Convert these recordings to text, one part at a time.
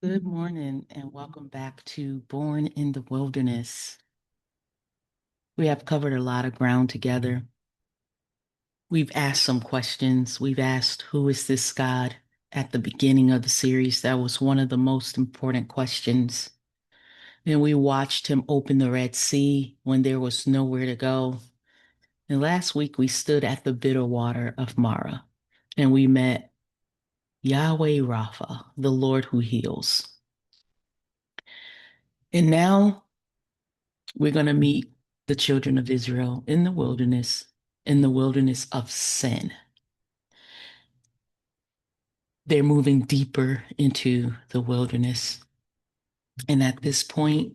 Good morning and welcome back to Born in the Wilderness. We have covered a lot of ground together. We've asked some questions. We've asked, who is this God? At the beginning of the series, that was one of the most important questions. And we watched him open the Red Sea when there was nowhere to go. And last week, we stood at the bitter water of Mara and we met Yahweh Rapha, the Lord who heals. And now we're going to meet the children of Israel in the wilderness of sin. They're moving deeper into the wilderness. And at this point,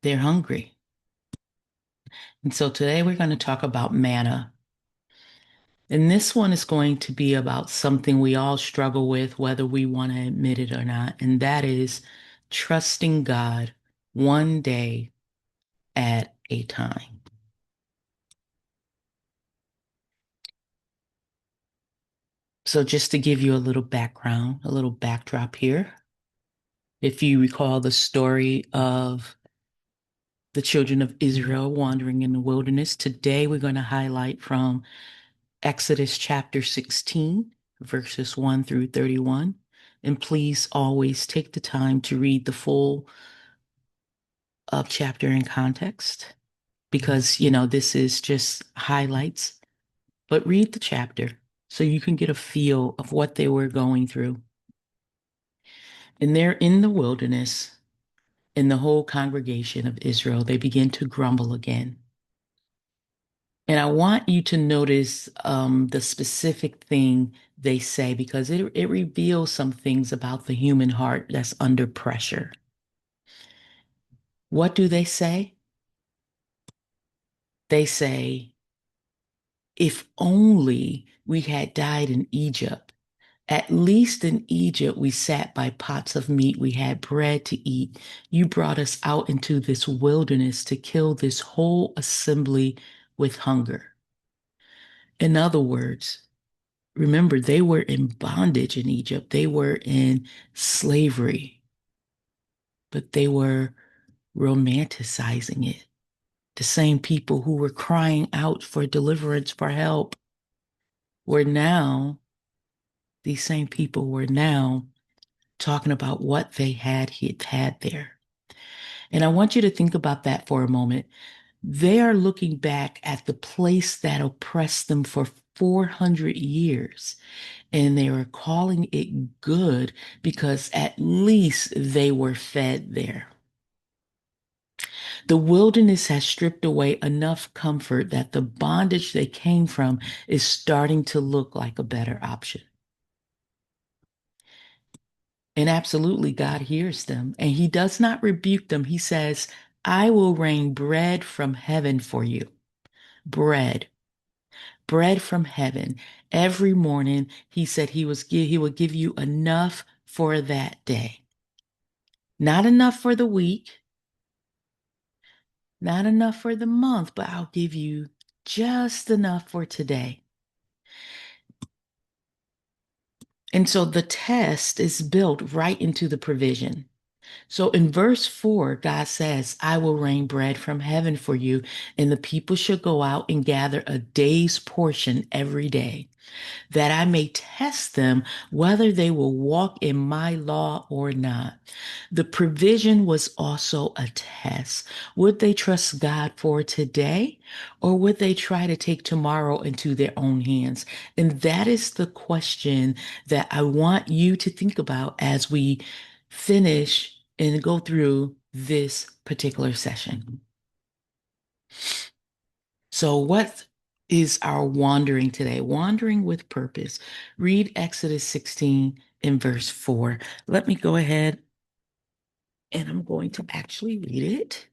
they're hungry. And so today we're going to talk about manna. And this one is going to be about something we all struggle with, whether we want to admit it or not. And that is trusting God one day at a time. So just to give you a little background, a little backdrop here. If you recall the story of the children of Israel wandering in the wilderness, today we're going to highlight from Exodus chapter 16, verses 1 through 31. And please always take the time to read the full of chapter in context because, this is just highlights, but read the chapter so you can get a feel of what they were going through. And they're in the wilderness. And the whole congregation of Israel, they begin to grumble again. And I want you to notice the specific thing they say because it reveals some things about the human heart that's under pressure. What do they say? They say, if only we had died in Egypt. At least in Egypt, we sat by pots of meat. We had bread to eat. You brought us out into this wilderness to kill this whole assembly with hunger. In other words, remember, they were in bondage in Egypt. They were in slavery, but they were romanticizing it. The same people who were crying out for deliverance, for help, were now, these same people were now talking about what they had there. And I want you to think about that for a moment. They are looking back at the place that oppressed them for 400 years, and they are calling it good because at least they were fed there. The wilderness has stripped away enough comfort that the bondage they came from is starting to look like a better option. And absolutely, God hears them and he does not rebuke them. He says, I will rain bread from heaven for you. Bread, bread from heaven. Every morning, he said he would give you enough for that day. Not enough for the week, not enough for the month, but I'll give you just enough for today. And so the test is built right into the provision. So in verse 4, God says, I will rain bread from heaven for you, and the people shall go out and gather a day's portion every day, that I may test them whether they will walk in my law or not. The provision was also a test. Would they trust God for today, or would they try to take tomorrow into their own hands? And that is the question that I want you to think about as we finish and go through this particular session. So, what is our wandering today? Wandering with purpose. Read Exodus 16 in verse 4. Let me go ahead and I'm going to actually read it.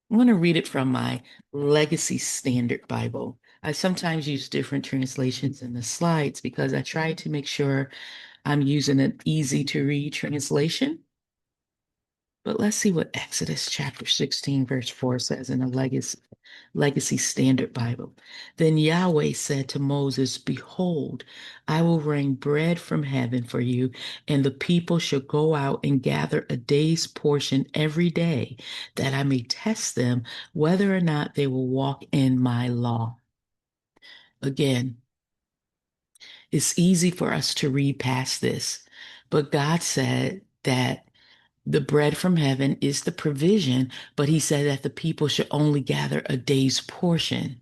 I'm going to read it from my Legacy Standard Bible. I sometimes use different translations in the slides because I try to make sure I'm using an easy to read translation. But let's see what Exodus chapter 16, verse 4 says in the Legacy. Legacy Standard Bible. Then Yahweh said to Moses, Behold, I will rain bread from heaven for you, and the people shall go out and gather a day's portion every day, that I may test them whether or not they will walk in my law. Again, it's easy for us to read past this, but God said that the bread from heaven is the provision, but he said that the people should only gather a day's portion.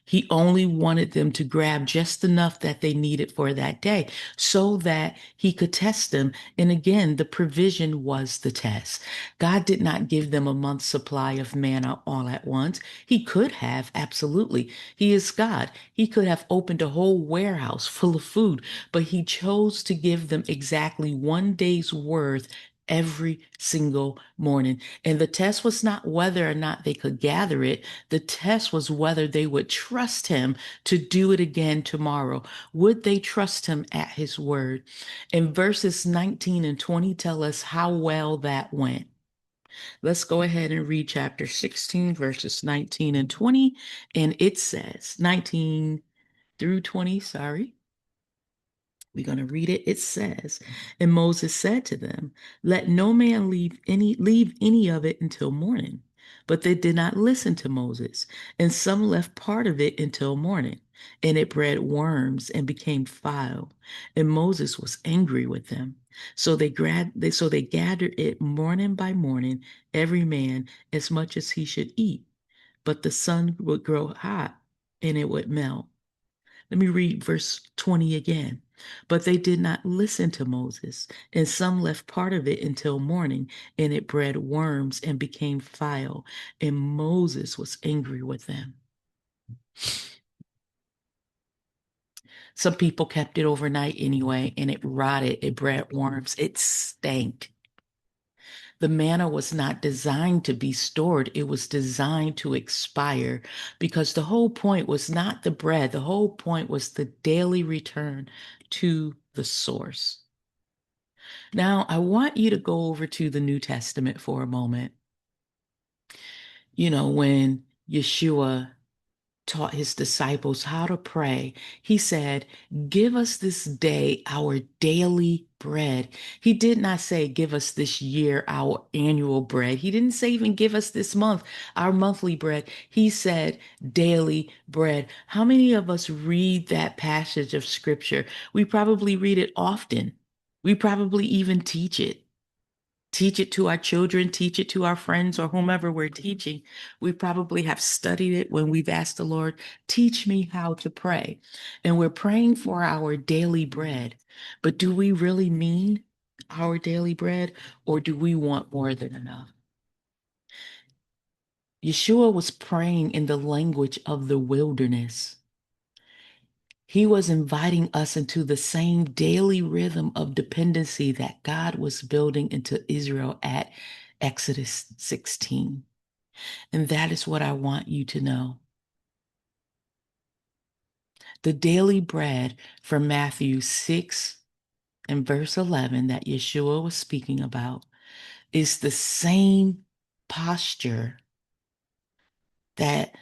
He only wanted them to grab just enough that they needed for that day so that he could test them. And again, the provision was the test. God did not give them a month's supply of manna all at once. He could have, absolutely. He is God. He could have opened a whole warehouse full of food, but he chose to give them exactly 1 day's worth every single morning. And the test was not whether or not they could gather it. The test was whether they would trust him to do it again tomorrow. Would they trust him at his word? And verses 19 and 20 tell us how well that went. Let's go ahead and read chapter 16, verses 19 and 20. And it says, 19 through 20, sorry. We're going to read it. It says, and Moses said to them, Let no man leave any of it until morning. But they did not listen to Moses, and some left part of it until morning, and it bred worms and became foul. And Moses was angry with them. So they gathered it morning by morning, every man as much as he should eat. But the sun would grow hot, and it would melt. Let me read verse 20 again. But they did not listen to Moses, and some left part of it until morning, and it bred worms and became foul, and Moses was angry with them. Some people kept it overnight anyway, and it rotted, it bred worms, it stank. The manna was not designed to be stored, it was designed to expire because the whole point was not the bread, the whole point was the daily return to the source. Now, I want you to go over to the New Testament for a moment. You know, when Yeshua taught his disciples how to pray, he said, Give us this day our daily bread. He did not say, Give us this year our annual bread. He didn't say, even give us this month our monthly bread. He said, daily bread. How many of us read that passage of scripture? We probably read it often. We probably even teach it. Teach it to our children, teach it to our friends or whomever we're teaching. We probably have studied it when we've asked the Lord, teach me how to pray. And we're praying for our daily bread. But do we really mean our daily bread, or do we want more than enough? Yeshua was praying in the language of the wilderness. He was inviting us into the same daily rhythm of dependency that God was building into Israel at Exodus 16. And that is what I want you to know. The daily bread from Matthew 6 and verse 11 that Yeshua was speaking about is the same posture that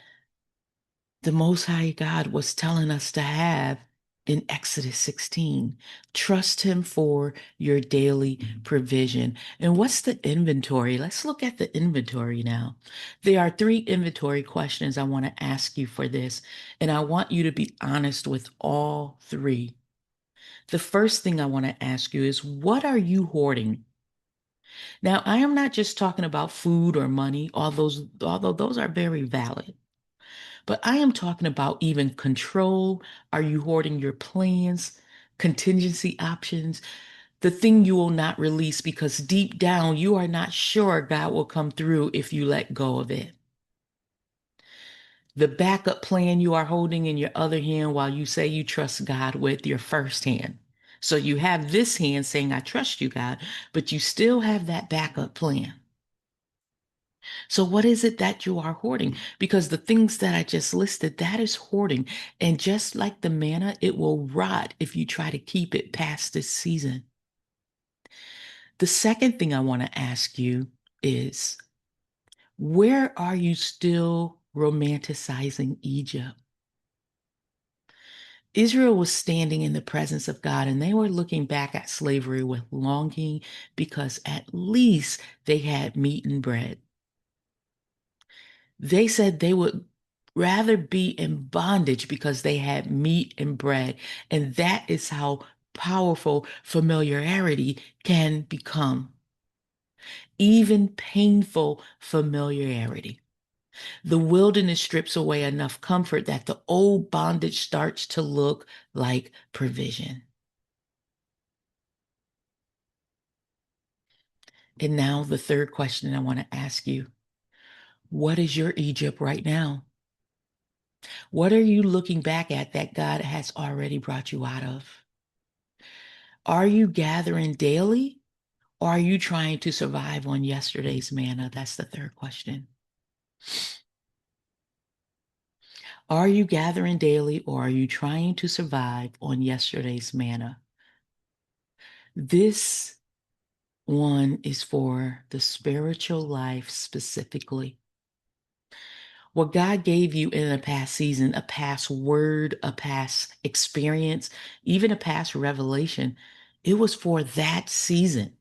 the Most High God was telling us to have in Exodus 16. Trust him for your daily provision. And what's the inventory? Let's look at the inventory now. There are 3 inventory questions I want to ask you for this, and I want you to be honest with all 3. The first thing I want to ask you is, what are you hoarding? Now, I am not just talking about food or money, although those are very valid. But I am talking about even control. Are you hoarding your plans, contingency options, the thing you will not release because deep down you are not sure God will come through if you let go of it? The backup plan you are holding in your other hand while you say you trust God with your first hand. So you have this hand saying, I trust you, God, but you still have that backup plan. So what is it that you are hoarding? Because the things that I just listed, that is hoarding. And just like the manna, it will rot if you try to keep it past this season. The second thing I want to ask you is, Where are you still romanticizing Egypt? Israel was standing in the presence of God and they were looking back at slavery with longing because at least they had meat and bread. They said they would rather be in bondage because they had meat and bread. And that is how powerful familiarity can become, even painful familiarity. The wilderness strips away enough comfort that the old bondage starts to look like provision. And now, the third question I want to ask you: what is your Egypt right now? What are you looking back at that God has already brought you out of? Are you gathering daily or are you trying to survive on yesterday's manna? That's the third question. Are you gathering daily or are you trying to survive on yesterday's manna? This one is for the spiritual life specifically. What God gave you in a past season, a past word, a past experience, even a past revelation, it was for that season.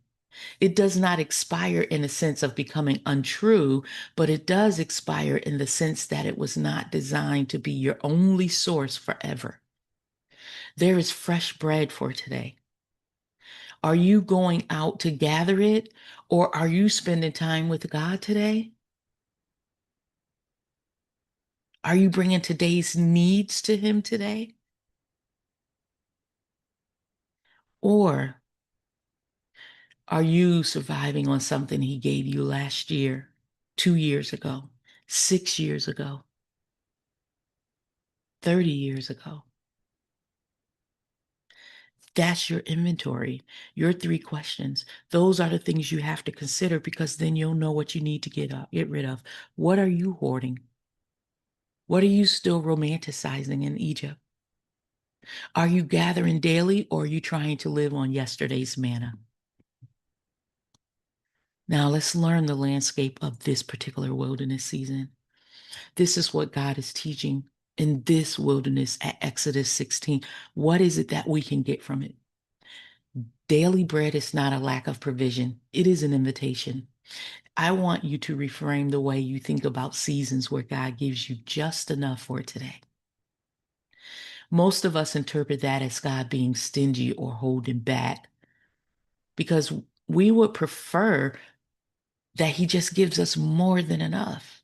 It does not expire in the sense of becoming untrue, but it does expire in the sense that it was not designed to be your only source forever. There is fresh bread for today. Are you going out to gather it, or are you spending time with God today? Are you bringing today's needs to Him today? Or are you surviving on something He gave you last year, 2 years ago, 6 years ago, 30 years ago? That's your inventory, your three questions. Those are the things you have to consider because then you'll know what you need to get rid of. What are you hoarding? What are you still romanticizing in Egypt? Are you gathering daily or are you trying to live on yesterday's manna? Now let's learn the landscape of this particular wilderness season. This is what God is teaching in this wilderness at Exodus 16. What is it that we can get from it? Daily bread is not a lack of provision. It is an invitation. I want you to reframe the way you think about seasons where God gives you just enough for today. Most of us interpret that as God being stingy or holding back because we would prefer that He just gives us more than enough.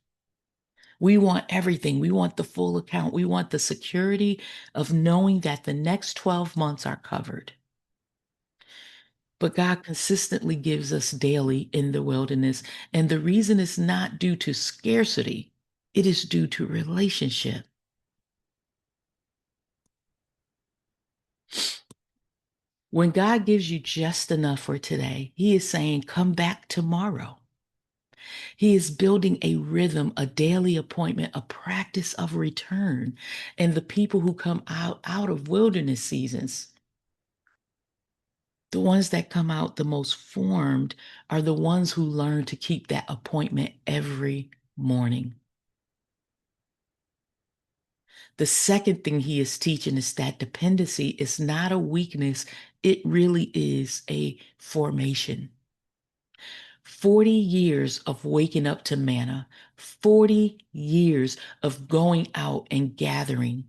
We want everything. We want the full account. We want the security of knowing that the next 12 months are covered. But God consistently gives us daily in the wilderness. And the reason is not due to scarcity, it is due to relationship. When God gives you just enough for today, He is saying, come back tomorrow. He is building a rhythm, a daily appointment, a practice of return. And the people who come out of wilderness seasons, the ones that come out the most formed are the ones who learn to keep that appointment every morning. The second thing he is teaching is that dependency is not a weakness, it really is a formation. 40 years of waking up to manna, 40 years of going out and gathering,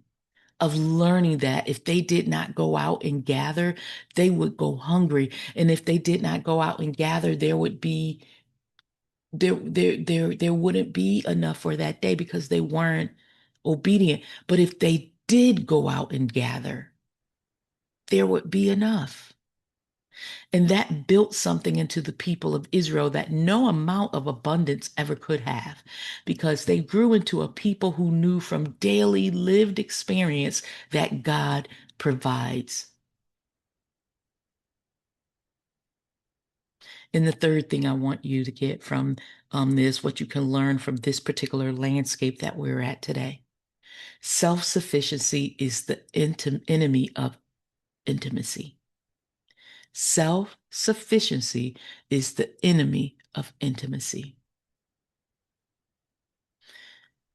of learning that if they did not go out and gather, they would go hungry. And if they did not go out and gather, there wouldn't be enough for that day because they weren't obedient. But if they did go out and gather, there would be enough. And that built something into the people of Israel that no amount of abundance ever could have, because they grew into a people who knew from daily lived experience that God provides. And the third thing I want you to get from this, what you can learn from this particular landscape that we're at today. Self-sufficiency is the enemy of intimacy. Self-sufficiency is the enemy of intimacy.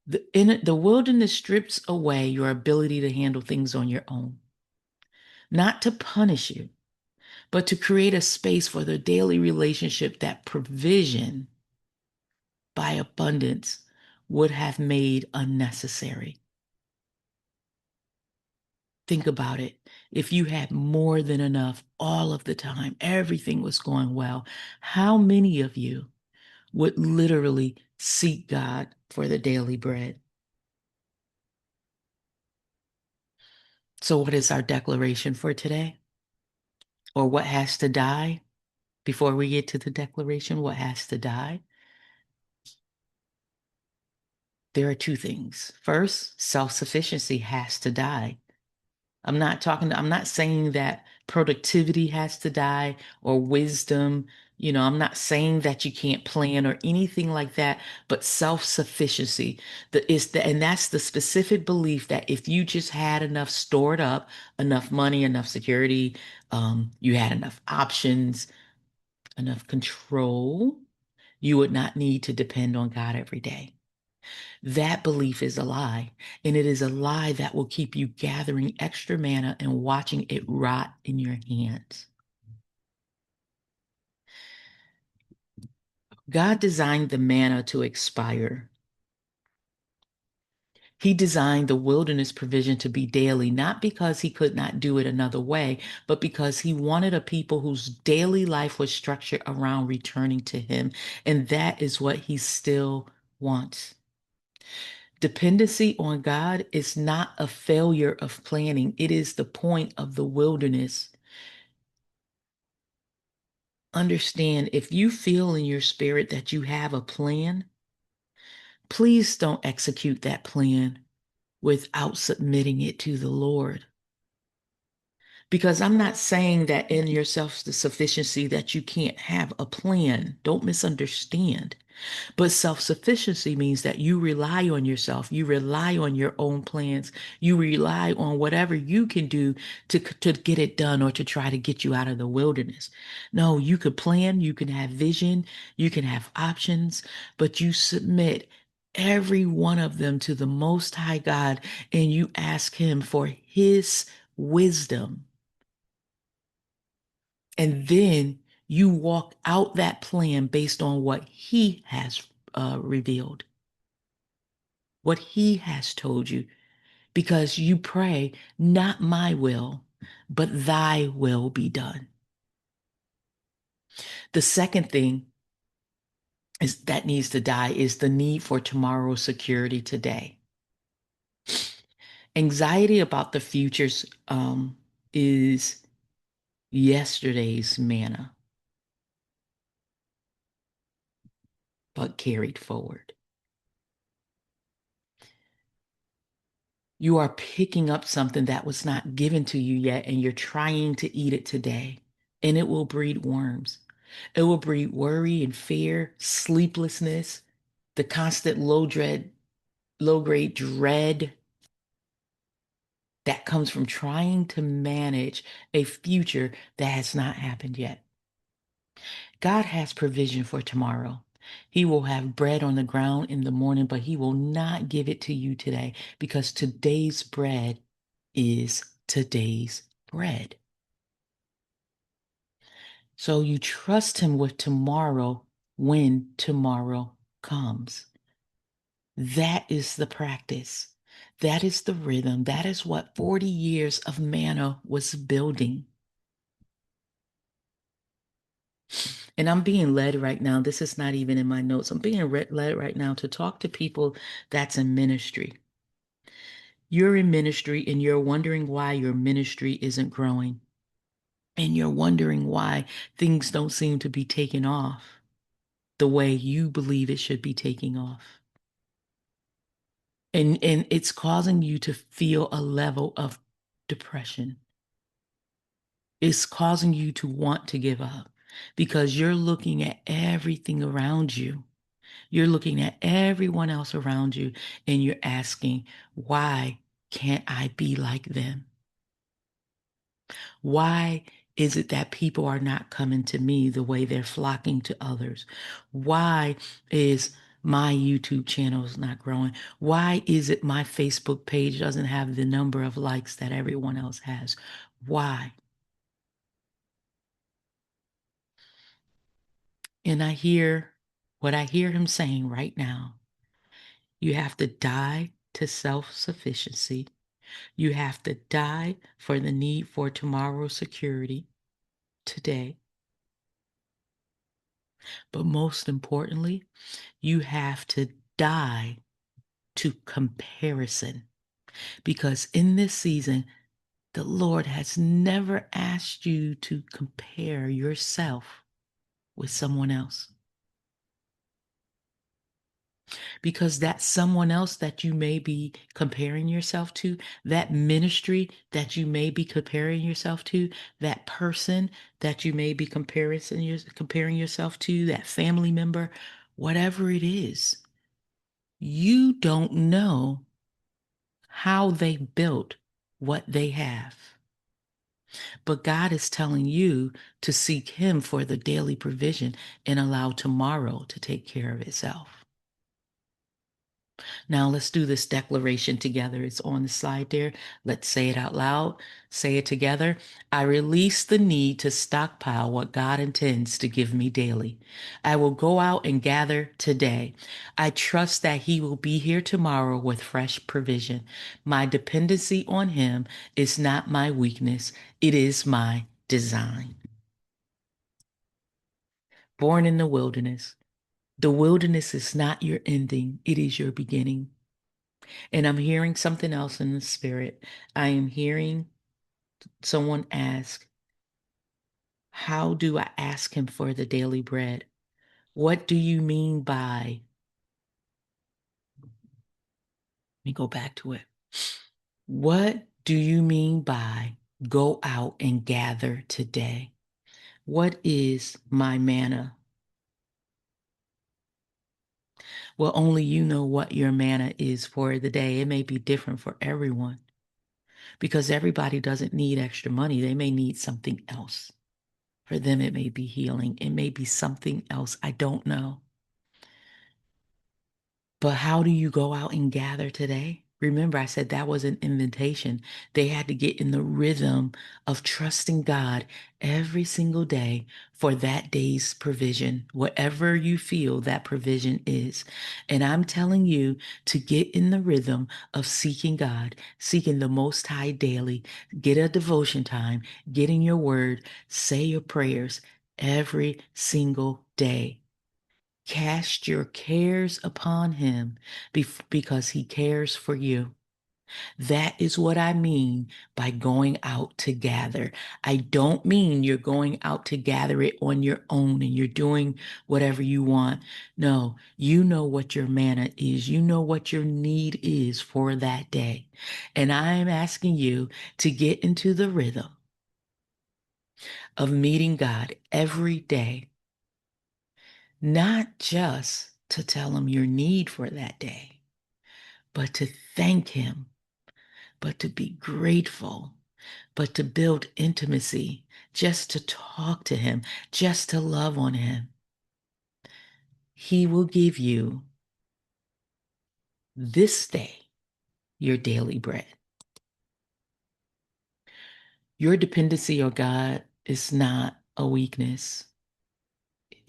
The wilderness strips away your ability to handle things on your own, not to punish you, but to create a space for the daily relationship that provision by abundance would have made unnecessary. Think about it. If you had more than enough all of the time, everything was going well, how many of you would literally seek God for the daily bread? So, what is our declaration for today? Or what has to die? Before we get to the declaration, what has to die? There are two things. First, self sufficiency has to die. I'm not saying that productivity has to die or wisdom. I'm not saying that you can't plan or anything like that, but self-sufficiency and that's the specific belief that if you just had enough stored up, enough money, enough security, you had enough options, enough control, you would not need to depend on God every day. That belief is a lie, and it is a lie that will keep you gathering extra manna and watching it rot in your hands. God designed the manna to expire. He designed the wilderness provision to be daily, not because he could not do it another way, but because he wanted a people whose daily life was structured around returning to him. And that is what he still wants. Dependency on God is not a failure of planning. It is the point of the wilderness. Understand, if you feel in your spirit that you have a plan, please don't execute that plan without submitting it to the Lord. Because I'm not saying that in your self-sufficiency that you can't have a plan. Don't misunderstand. But self-sufficiency means that you rely on yourself. You rely on your own plans. You rely on whatever you can do to get it done or to try to get you out of the wilderness. No, you could plan, you can have vision, you can have options, but you submit every one of them to the Most High God and you ask Him for His wisdom. And then you walk out that plan based on what He has revealed, what He has told you, because you pray, not my will, but thy will be done. The second thing is that needs to die is the need for tomorrow's security today. Anxiety about the futures is yesterday's manna, but carried forward. You are picking up something that was not given to you yet, and you're trying to eat it today, and it will breed worms. It will breed worry and fear, sleeplessness, the constant low grade dread that comes from trying to manage a future that has not happened yet. God has provision for tomorrow. He will have bread on the ground in the morning, but He will not give it to you today because today's bread is today's bread. So you trust Him with tomorrow when tomorrow comes. That is the practice. That is the rhythm. That is what 40 years of manna was building. And I'm being led right now. This is not even in my notes. I'm being led right now to talk to people that's in ministry. You're in ministry and you're wondering why your ministry isn't growing. And you're wondering why things don't seem to be taking off the way you believe it should be taking off. And it's causing you to feel a level of depression. It's causing you to want to give up because you're looking at everything around you. You're looking at everyone else around you and you're asking, why can't I be like them? Why is it that people are not coming to me the way they're flocking to others? Why is My YouTube channel is not growing? Why is it my Facebook page doesn't have the number of likes that everyone else has? Why? And I hear what I hear him saying right now. You have to die to self-sufficiency. You have to die for the need for tomorrow's security today. But most importantly, you have to die to comparison. Because in this season, the Lord has never asked you to compare yourself with someone else. Because that someone else that you may be comparing yourself to, that ministry that you may be comparing yourself to, that person that you may be comparing yourself to, that family member, whatever it is, you don't know how they built what they have. But God is telling you to seek Him for the daily provision and allow tomorrow to take care of itself. Now let's do this declaration together. It's on the slide there. Let's say it out loud. Say it together. I release the need to stockpile what God intends to give me daily. I will go out and gather today. I trust that He will be here tomorrow with fresh provision. My dependency on Him is not my weakness. It is my design. Born in the wilderness. The wilderness is not your ending. It is your beginning. And I'm hearing something else in the spirit. I am hearing someone ask, how do I ask him for the daily bread? What do you mean by, let me go back to it. What do you mean by go out and gather today? What is my manna? Well, only you know what your manna is for the day. It may be different for everyone because everybody doesn't need extra money. They may need something else. For them, it may be healing. It may be something else. I don't know. But how do you go out and gather today? Remember, I said that was an invitation. They had to get in the rhythm of trusting God every single day for that day's provision, whatever you feel that provision is. And I'm telling you to get in the rhythm of seeking God, seeking the Most High daily. Get a devotion time, get in your word, say your prayers every single day. Cast your cares upon him because he cares for you. That is what I mean by going out to gather. I don't mean you're going out to gather it on your own and you're doing whatever you want. No, you know what your manna is. You know what your need is for that day. And I'm asking you to get into the rhythm of meeting God every day, not just to tell him your need for that day, but to thank him, but to be grateful, but to build intimacy, just to talk to him, just to love on him. He will give you this day your daily bread. Your dependency on God is not a weakness.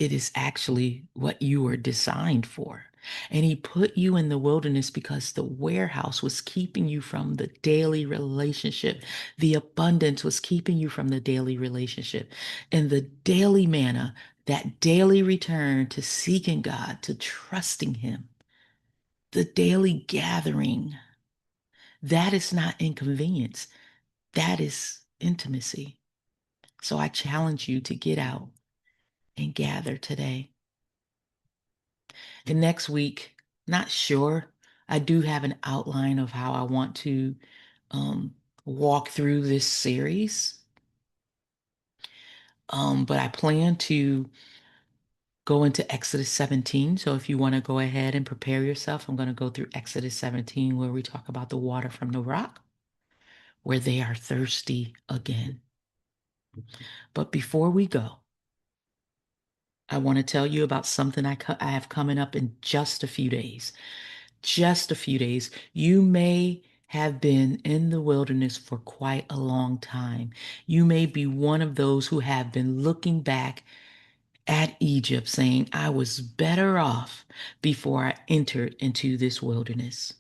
It is actually what you were designed for. And he put you in the wilderness because the warehouse was keeping you from the daily relationship. The abundance was keeping you from the daily relationship. And the daily manna, that daily return to seeking God, to trusting him, the daily gathering, that is not inconvenience. That is intimacy. So I challenge you to get out and gather today. And next week, not sure. I do have an outline of how I want to walk through this series. But I plan to go into Exodus 17. So if you want to go ahead and prepare yourself, I'm going to go through Exodus 17, where we talk about the water from the rock, where they are thirsty again. But before we go, I want to tell you about something I have coming up in just a few days. Just a few days. You may have been in the wilderness for quite a long time. You may be one of those who have been looking back at Egypt, saying, I was better off before I entered into this wilderness.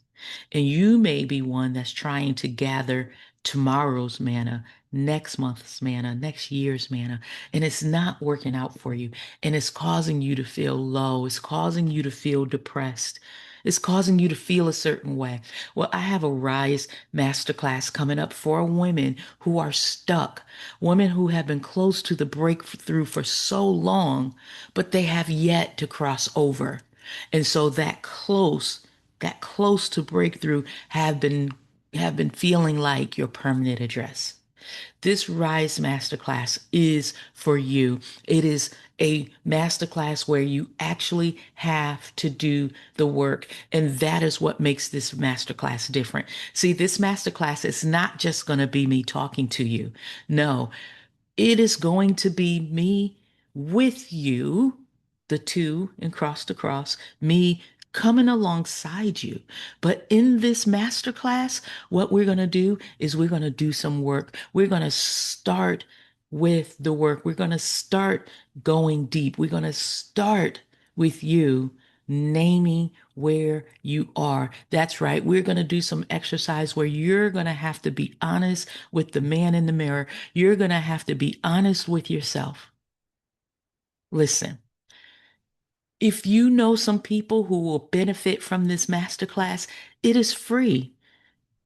And you may be one that's trying to gather tomorrow's manna, next month's manna, next year's manna, and it's not working out for you. And it's causing you to feel low. It's causing you to feel depressed. It's causing you to feel a certain way. Well, I have a Rise Masterclass coming up for women who are stuck, women who have been close to the breakthrough for so long, but they have yet to cross over. And so that close to breakthrough have been feeling like your permanent address. This Rise Masterclass is for you. It is a masterclass where you actually have to do the work. And that is what makes this masterclass different. See, this masterclass is not just going to be me talking to you. No, it is going to be me with you, the two and cross to cross, me coming alongside you. But in this masterclass, what we're going to do is we're going to do some work. We're going to start with the work. We're going to start going deep. We're going to start with you naming where you are. That's right. We're going to do some exercise where you're going to have to be honest with the man in the mirror. You're going to have to be honest with yourself. Listen, if you know some people who will benefit from this masterclass, it is free.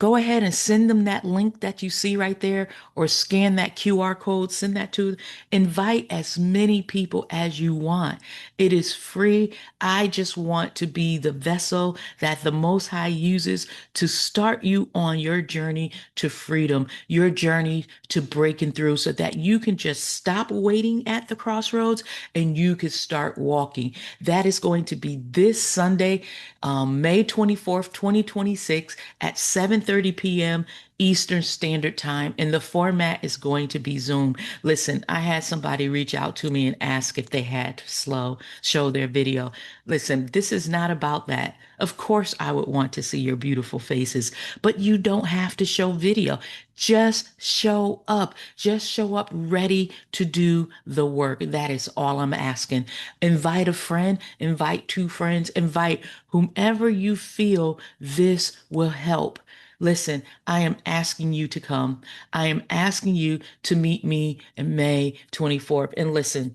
Go ahead and send them that link that you see right there, or scan that QR code, send that to, invite as many people as you want. It is free. I just want to be the vessel that the Most High uses to start you on your journey to freedom, your journey to breaking through, so that you can just stop waiting at the crossroads and you can start walking. That is going to be this Sunday, May 24th, 2026 at 7:30 p.m. Eastern Standard Time, and the format is going to be Zoom. Listen, I had somebody reach out to me and ask if they had to show their video. Listen, this is not about that. Of course, I would want to see your beautiful faces, but you don't have to show video. Just show up. Just show up ready to do the work. That is all I'm asking. Invite a friend, invite two friends, invite whomever you feel this will help. Listen, I am asking you to come. I am asking you to meet me in May 24th. And listen,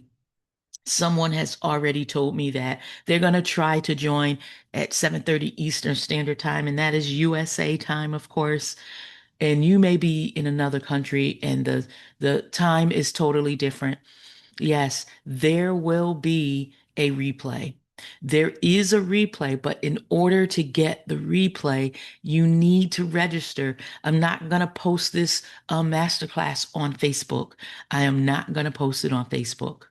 someone has already told me that they're going to try to join at 7:30 Eastern Standard Time, and that is USA time, of course. And you may be in another country and the time is totally different. Yes, there will be a replay. There is a replay, but in order to get the replay, you need to register. I'm not going to post this masterclass on Facebook. I am not going to post it on Facebook.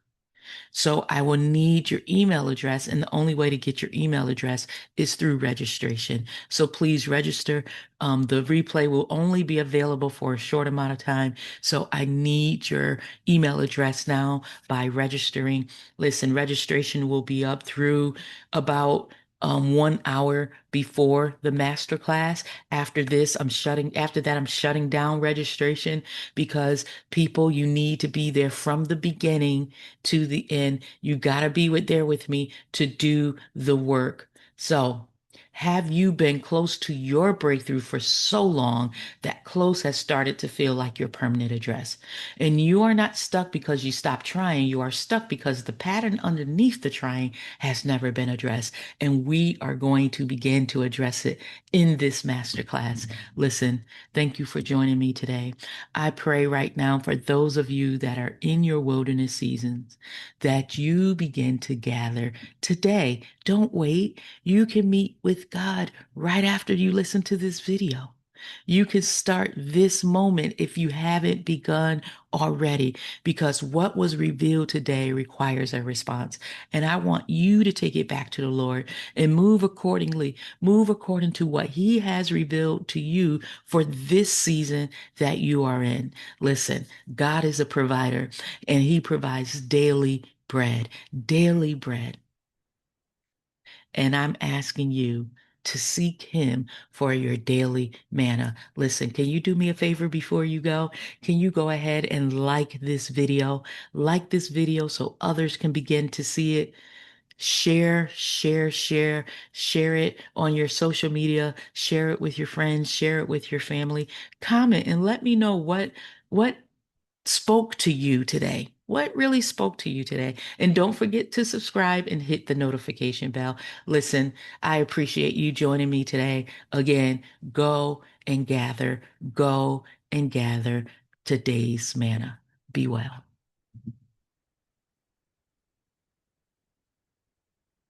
So I will need your email address, and the only way to get your email address is through registration. So please register. The replay will only be available for a short amount of time. So I need your email address now by registering. Listen, registration will be up through about 1 hour before the master class. After that, I'm shutting down registration because people, you need to be there from the beginning to the end. You got to be there with me to do the work. So, have you been close to your breakthrough for so long that close has started to feel like your permanent address? And you are not stuck because you stopped trying. You are stuck because the pattern underneath the trying has never been addressed. And we are going to begin to address it in this masterclass. Listen, thank you for joining me today. I pray right now for those of you that are in your wilderness seasons that you begin to gather today. Don't wait. You can meet with God right after you listen to this video. You can start this moment if you haven't begun already, because what was revealed today requires a response. And I want you to take it back to the Lord and move accordingly. Move according to what He has revealed to you for this season that you are in. Listen, God is a provider and He provides daily bread, daily bread. And I'm asking you to seek him for your daily manna. Listen, can you do me a favor before you go? Can you go ahead and like this video? Like this video so others can begin to see it. Share, share, share, share it on your social media, share it with your friends, share it with your family. Comment and let me know what spoke to you today. What really spoke to you today? And don't forget to subscribe and hit the notification bell. Listen, I appreciate you joining me today. Again, go and gather, go and gather today's manna. Be well.